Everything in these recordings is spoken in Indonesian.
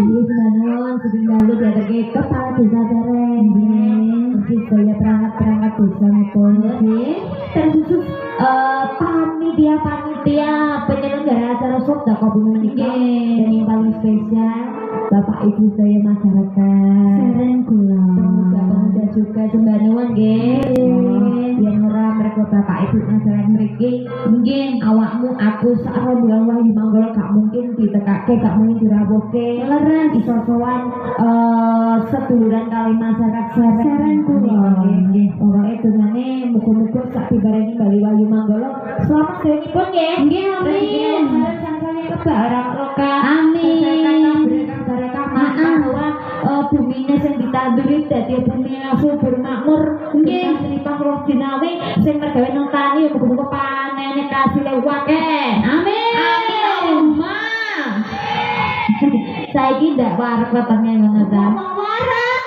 Ini sebenarnya sebelum lalu diatur ke kepala desa Sereng. Terus saya perangkat desa pun. Terkhusus panitia penyelenggara acara Sokda Kabupaten Menikah dan yang paling spesial Bapak Ibu saya masyarakat Sereng Kula. Pemuda juga sembanuan yang ora mereka Bapak Ibu masyarakat mriki mungkin awakmu aku sakro bulan wahyu manggala gak mungkin ditekake gak mungkin dirawuhke leres iso sowan seduluran kali masyarakat Sereng Kula nggih pokoke dongane muga-muga sak dibareni Bali Wahyu Manggala selamat sewenipun nggih amin sangsane kebaharan roka amin barakah manfaat bumine sing ditanduri dadi bumi subur makmur nggih sripah roh dinawi sing mergawe nang tani muga-muga panene kasile akeh amin Allahumma saiki ndak warep wetenge ngono ta warep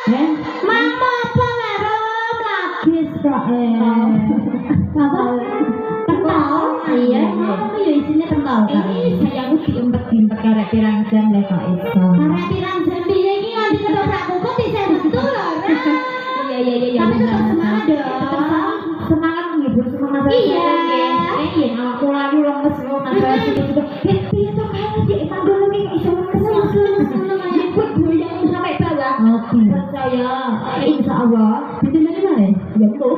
mama apa warep lagis kok kental iya kamu ya isinya kental ini sayangku diempet-empet karek pirang jam lek kok iso karek pirang jam piye iki nganti terus aku kok bisa betul lho iya tapi tetap semangat dong semangat menghibur semangat iya iya aku lagi lemes lho nafas itu piye to kae iki manggolo iki iso lemes ikut goyang sampai bawah oke percaya insyaallah bener mana ya kok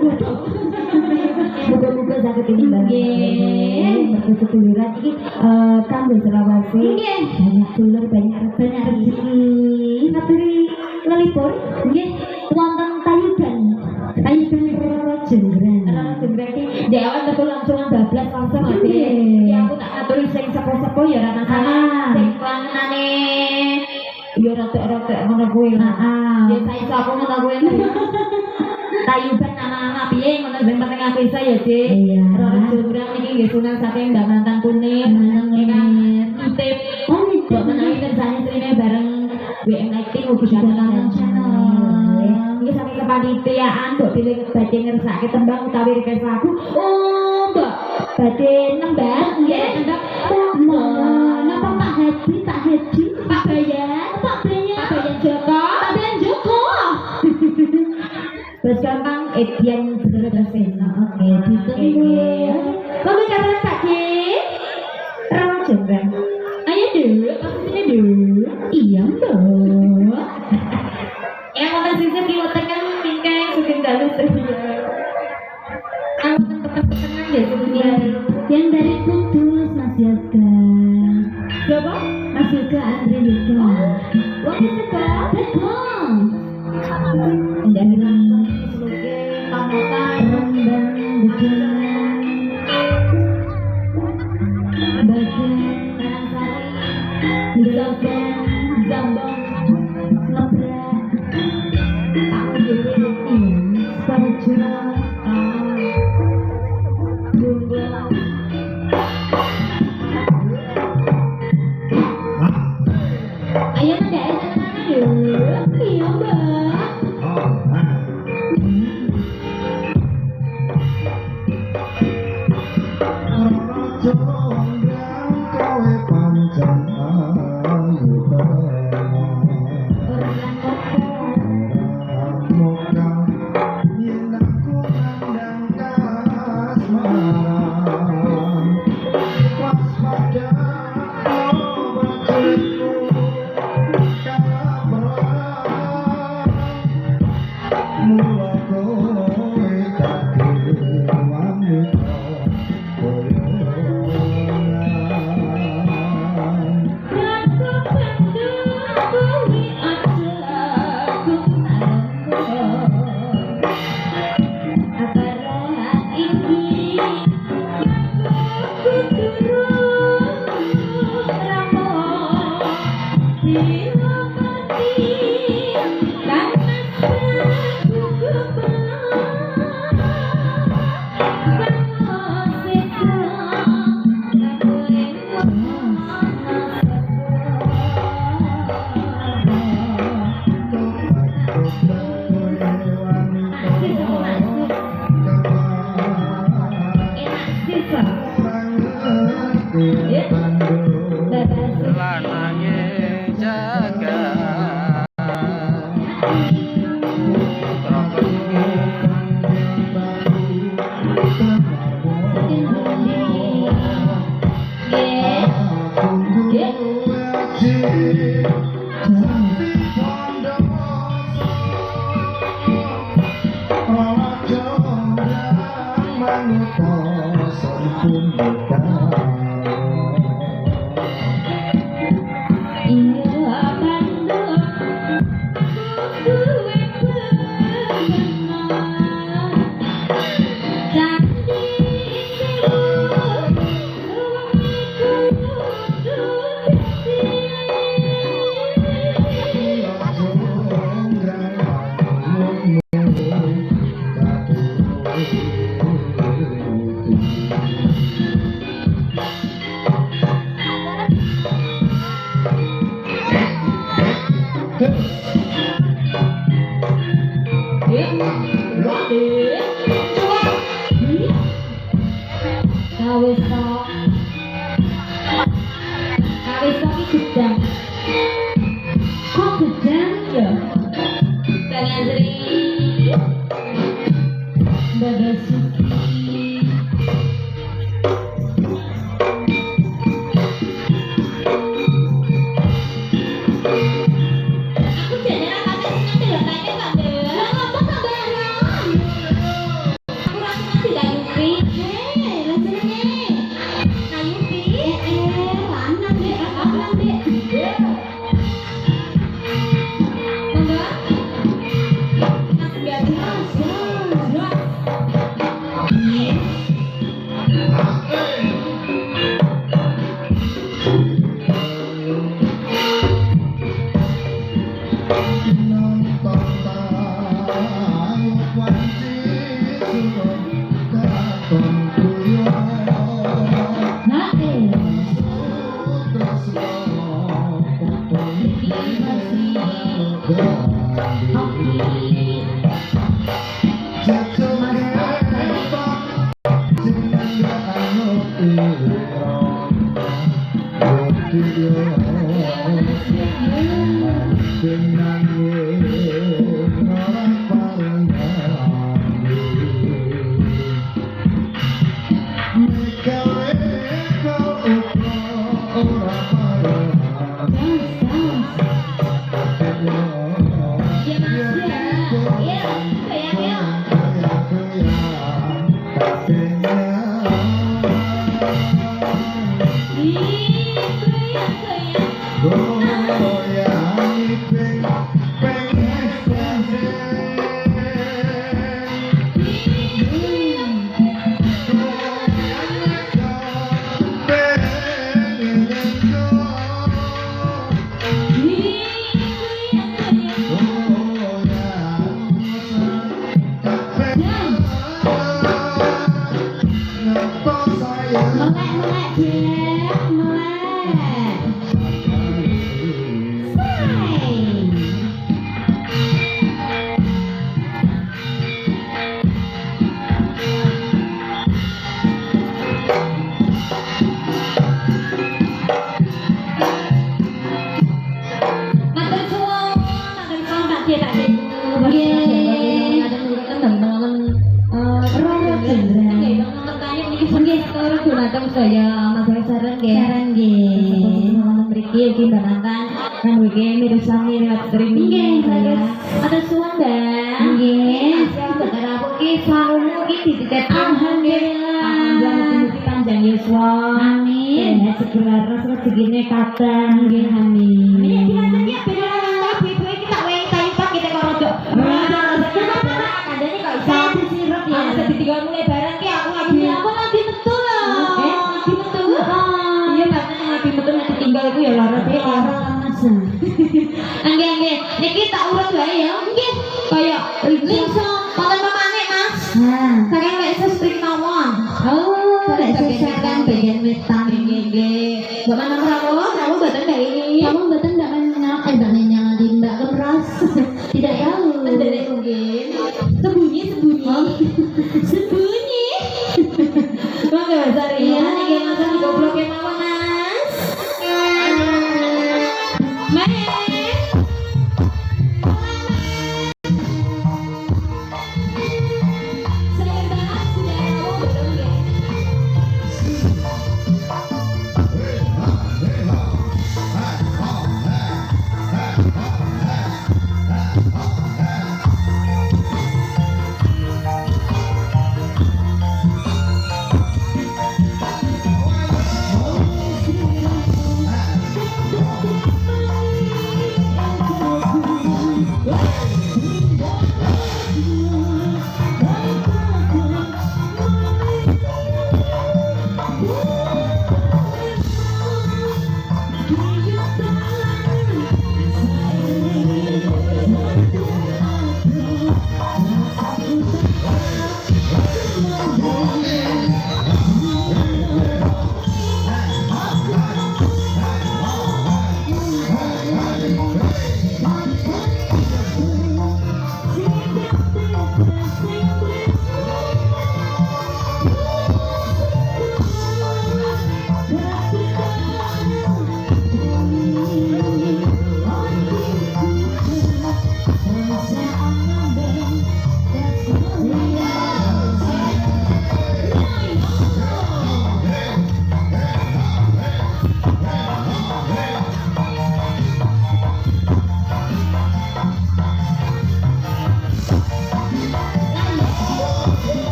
muga-muga saged nggih berkeseduluran iki kanggo selawase nggih banyak dulur banyak rezeki ngaturi ngelipur nggih wonten tayuban jenggrang iki dewan betul langsung bablas langsung nggih ya aku tak ngaturi sing sepo-sepo ya ora masalah sing klangenane ya rada-rada ngono kuwi ya saiki aku ngono kuwi tayuban anak-anak piye ngono sing penting aku iso ya Dik ora jenggrang iki nggih sunan sate Mbak Mantan Kuning ingkang nitip kok menawi kersane trine bareng WM Lighting ugi nonton channel iki saking kepanitiaan kok pilih badhe ngersake tembang utawi request lagu Mbak badhe nembang nggih nembang napa Pak Haji Pak Bayan Joko Bos gampang Edian Bersena oke ditunggu kamu kapan Pak Ci rawat jenggrang ayo dulu posisinya dulu iya mbak yang mau sisi kilo tekan bingkai sukin dalu sebenarnya kalau teman-teman ya sebenarnya yang dari Kudus Mas Yoga siapa? Mas Yoga Andre Yoga wah itu kak betul dan langsung sebagai pamotan rembang bujulan bagian Zambang ngebrak tak jadi sejarah ayo ndak enak yuk iya mbak Lanangnya jaga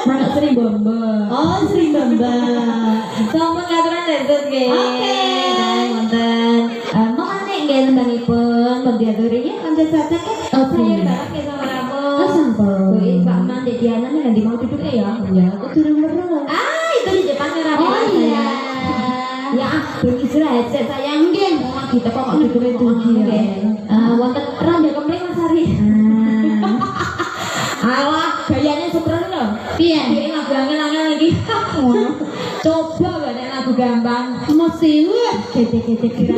Manuk Sri Bomba. Oh, Sri Bamba. Sampun ngaturan lanjut nggih. Oke. Wonten mengenai nggih tembangipun pembiaturi ya kanca saja kan. Oke. Saya bareng nggih sama Oh, Ramu. sampun. Bu Pak Man Dek Diana nih ganti mau duduknya ya. Ya, aku turun terus. Ah, itu di depannya Ramu. Oh iya. Ya, belum istirahat saya sayang nggih. Mau kita kok duduknya itu nggih. Wonten randa kemring Mas Ari. Alah, gayanya seperti loh. Piye? Dia lagu angin-angin lagi. Coba gak ada lagu gampang. Mesti wah. Gede-gede kira.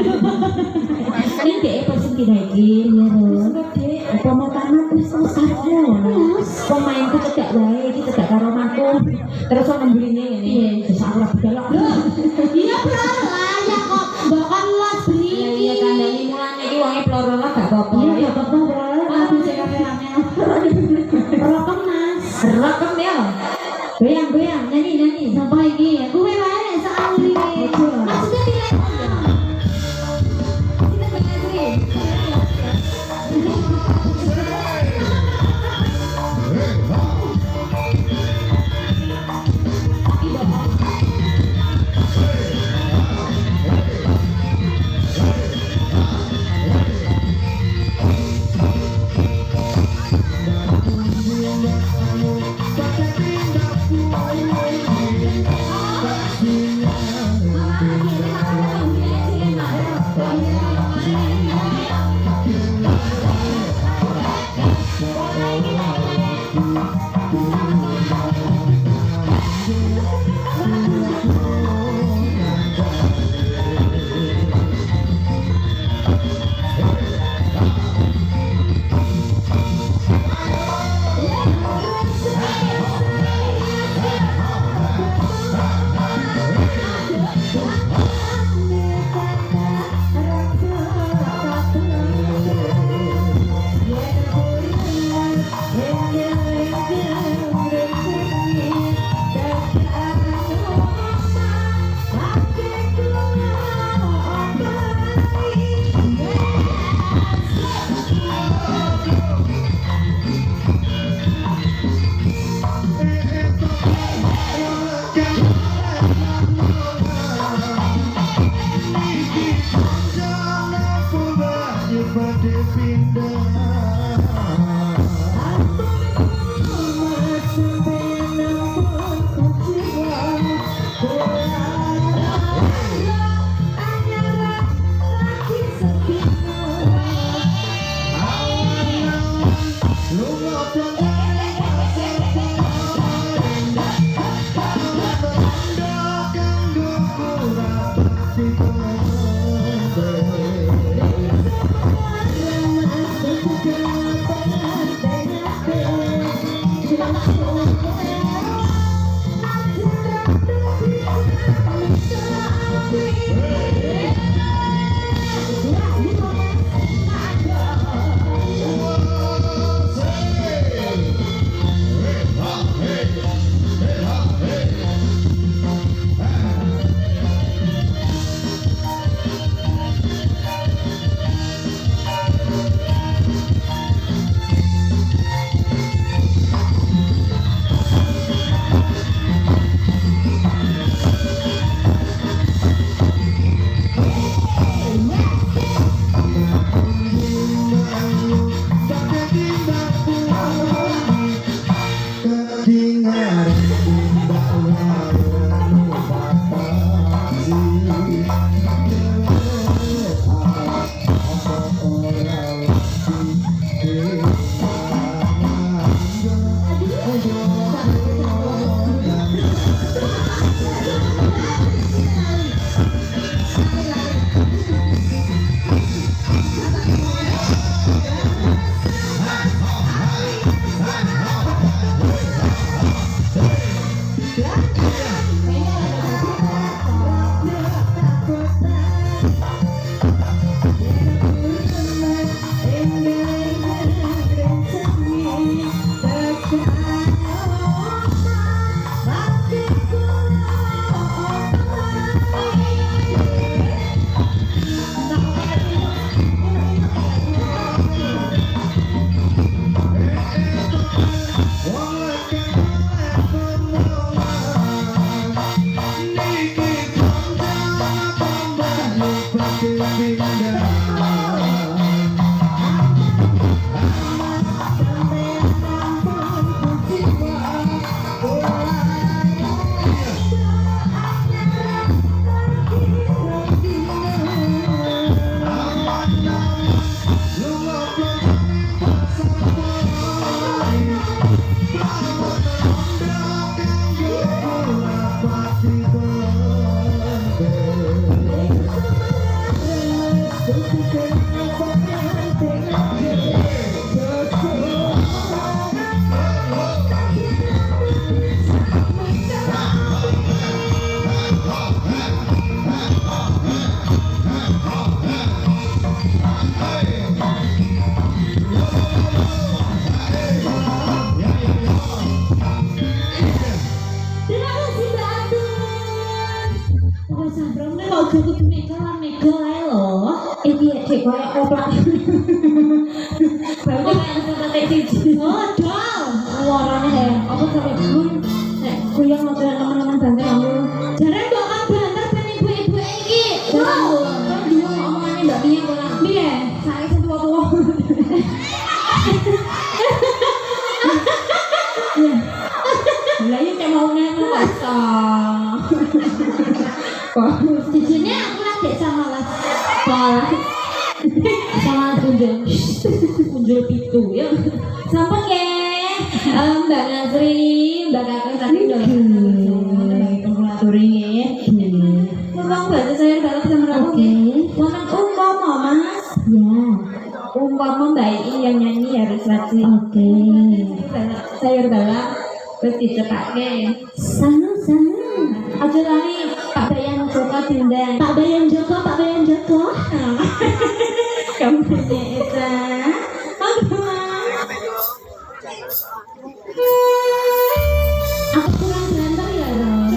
Ini dia pasti tidak lagi. Iya, Ros. Apa mau tamat terus selesai. Pemainku cedak wae, iki cedak karo maku. Terus ono mbuline ngene. Iya. Terus aku ora belok. Iya, lah ya kok bahkan las Iya iya beniki. kandhane mulane iki wonge ploro lah gak apa-apa. Iya, gak apa-apa, Ros. Aku sing rame-rame. Rekam, Mas. Rekam ya. Goyang-goyang, nyanyi-nyanyi. Sampai iki, kowe wae sak iki. Maksudnya pilih. Kita pengen aja kudu mega ae lho. Iki cek koyo oplak. Baru kayak kesempatan siji. Oh, dol. Warnane ya. Apa sampe gun nek kuyang ngobrol teman-teman banter aku. Jarang kok kan banter ben ibu-ibu iki. Wow. Kan dulu omongane Mbak Mia kok lah. Piye? Saiki sing tua-tua. Lah iki cek mau nemu kok iso. Kok Jijine aku lagi sama Mas. salah. Salah kunjung. Kunjul pitu ya. Sampun nggih. Mbak Nazri, Mbak Kakang tadi udah bagi pengulaturi ya. Memang bahasa saya dalam sama aku nggih. Wonten umpama Mas. Ya. Umpama Mbak Ii yang nyanyi harus rajin. Oke. Sayur balap terus dicepake. Sanu. Aja lali Pak Bayan Joko diundang. Pak Bayan Joko. Kamu punya Eza. Aku kurang ganteng ya, Ron.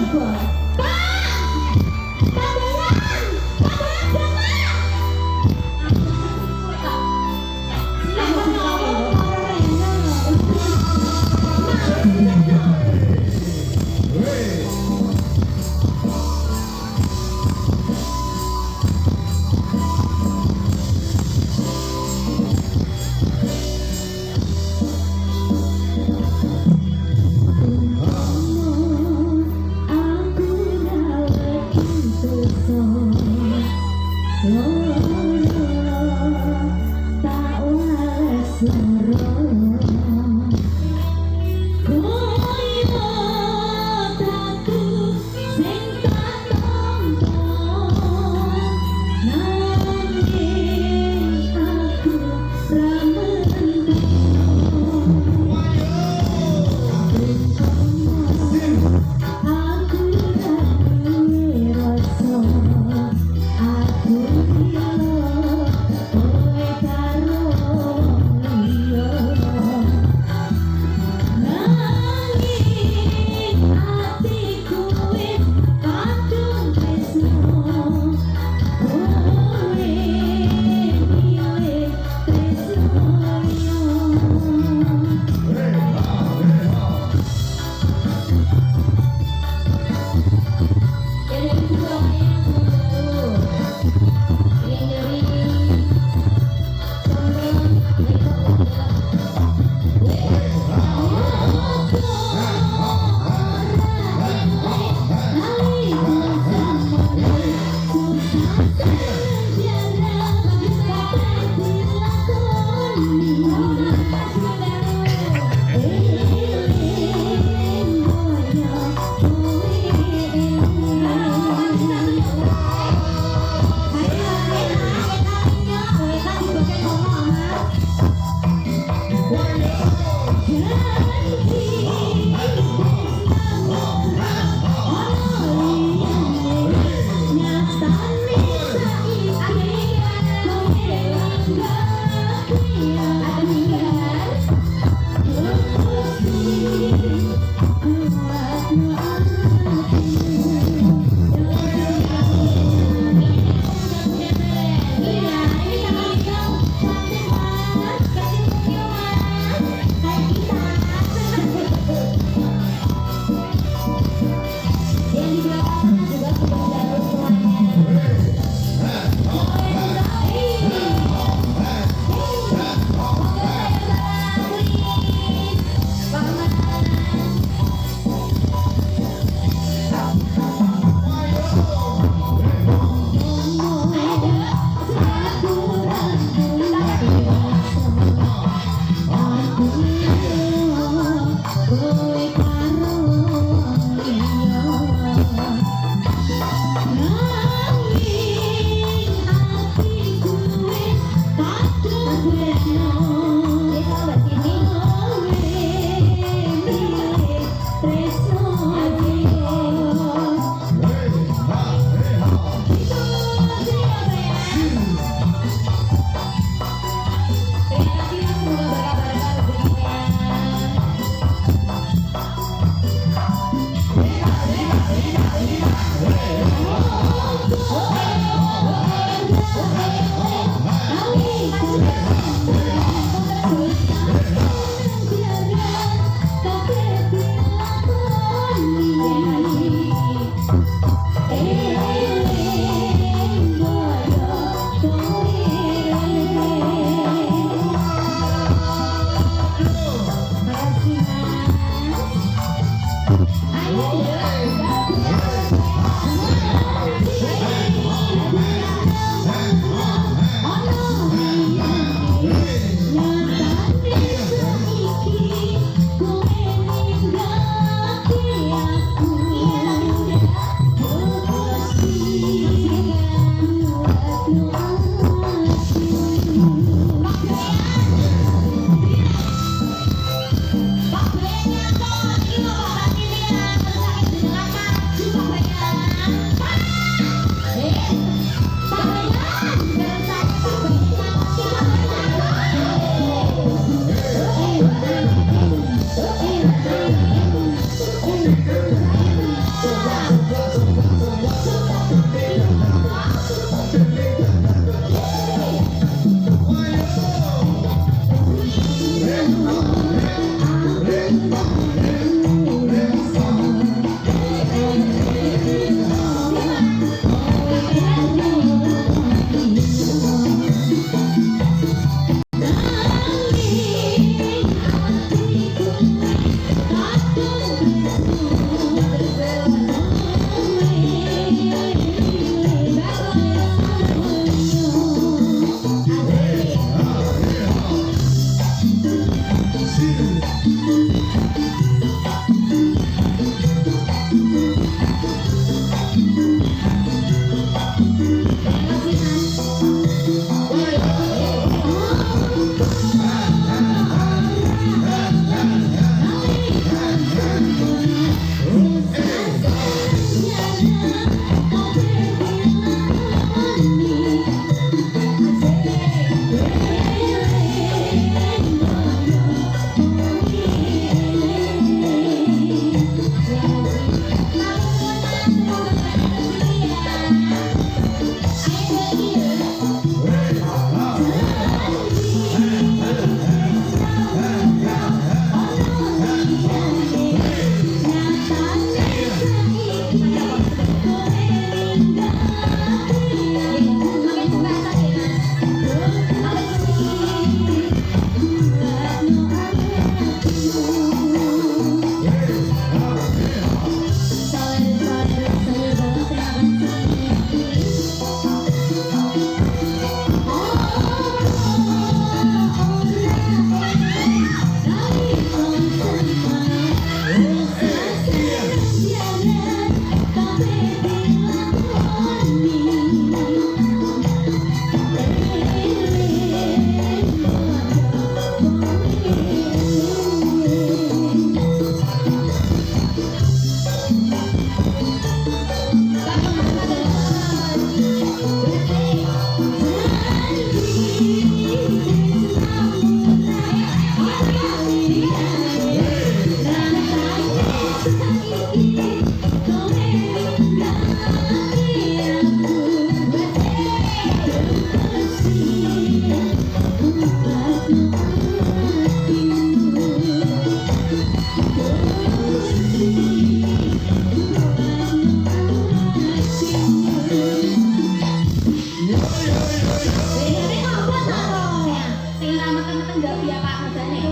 Sing ra meten-meten gak biya Pak Mesane.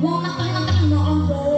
Wong meten-meten no ombo.